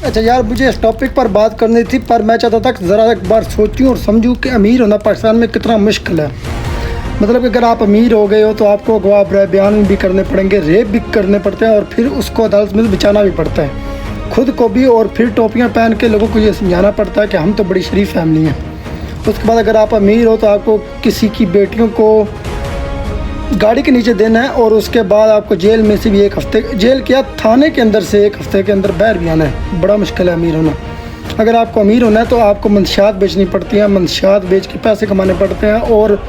अच्छा यार, मुझे इस टॉपिक पर बात करनी थी, पर मैं चाहता था कि ज़रा एक बार सोचूं और समझूं कि अमीर होना पाकिस्तान में कितना मुश्किल है। मतलब कि अगर आप अमीर हो गए हो तो आपको अगवा बयान भी करने पड़ेंगे, रेप भी करने पड़ते हैं और फिर उसको अदालत में बचाना भी पड़ता है खुद को भी, और फिर टोपियाँ पहन के लोगों को ये समझाना पड़ता है कि हम तो बड़ी शरीफ फैमिली हैं। उसके बाद अगर आप अमीर हो तो आपको किसी की बेटियों को गाड़ी के नीचे देना है, और उसके बाद आपको जेल में से भी 1 हफ्ते, जेल क्या थाने के अंदर से 1 हफ्ते के अंदर बाहर भी आना है। बड़ा मुश्किल है अमीर होना। अगर आपको अमीर होना है तो आपको मंशियात बेचनी पड़ती हैं, मंशियात बेच के पैसे कमाने पड़ते हैं, और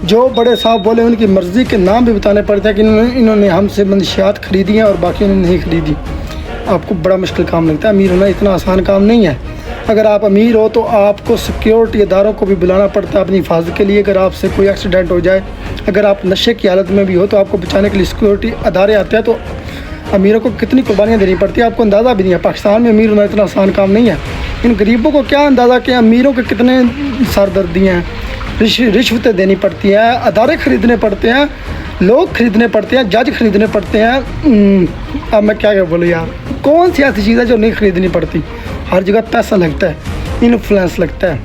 जो बड़े साहब बोले उनकी मर्ज़ी के नाम भी बताने पड़ते हैं कि इन्होंने हमसे मंशियात ख़रीदी हैं और बाकी उन्होंने नहीं ख़रीदी। आपको बड़ा मुश्किल काम लगता है। अमीर होना इतना आसान काम नहीं है। अगर आप अमीर हो तो आपको सिक्योरिटी इदारों को भी बुलाना पड़ता है अपनी हिफाजत के लिए। अगर आपसे कोई एक्सीडेंट हो जाए, अगर आप नशे की हालत में भी हो तो आपको बचाने के लिए सिक्योरिटी अदारे आते हैं। तो अमीरों को कितनी कुर्बानियाँ देनी पड़ती है, आपको अंदाज़ा भी नहीं है। पाकिस्तान में अमीर होना इतना आसान काम नहीं है। इन गरीबों को क्या अंदाज़ा कि अमीरों के कितने सरदर्दियाँ हैं, रिश्वतें देनी पड़ती हैं, अदारे ख़रीदने पड़ते हैं, लोग ख़रीदने पड़ते हैं, जज ख़रीदने पड़ते हैं। अब मैं क्या बोलूँ यार, कौन सी ऐसी चीज़ है जो नहीं ख़रीदनी पड़ती। हर जगह पैसा लगता है, इन्फ्लुएंस लगता है,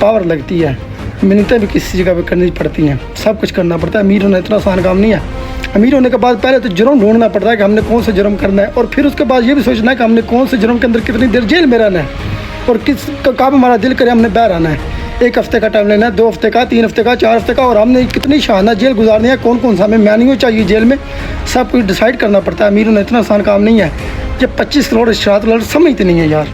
पावर लगती है, मिन्नतें भी किसी जगह पे करनी पड़ती हैं, सब कुछ करना पड़ता है। अमीर होना इतना आसान काम नहीं है। अमीर होने के बाद पहले तो जुर्म ढूंढना पड़ता है कि हमने कौन सा जुर्म करना है, और फिर उसके बाद ये भी सोचना है कि हमने कौन से जुर्म के अंदर कितनी देर जेल में रहना है, और किस काम हमारा दिल करे हमने बाहर आना है। 1 हफ्ते का टाइम लेना है, 2 हफ्ते का, 3 हफ्ते का, 4 हफ्ते का, और हमने कितनी शाहाना जेल गुजारनी है, कौन कौन सा हमें मैन्यू चाहिए जेल में, सब कुछ डिसाइड करना पड़ता है। अमीर होना इतना आसान काम नहीं है। जब 25 करोड़ शरात समझते नहीं है यार।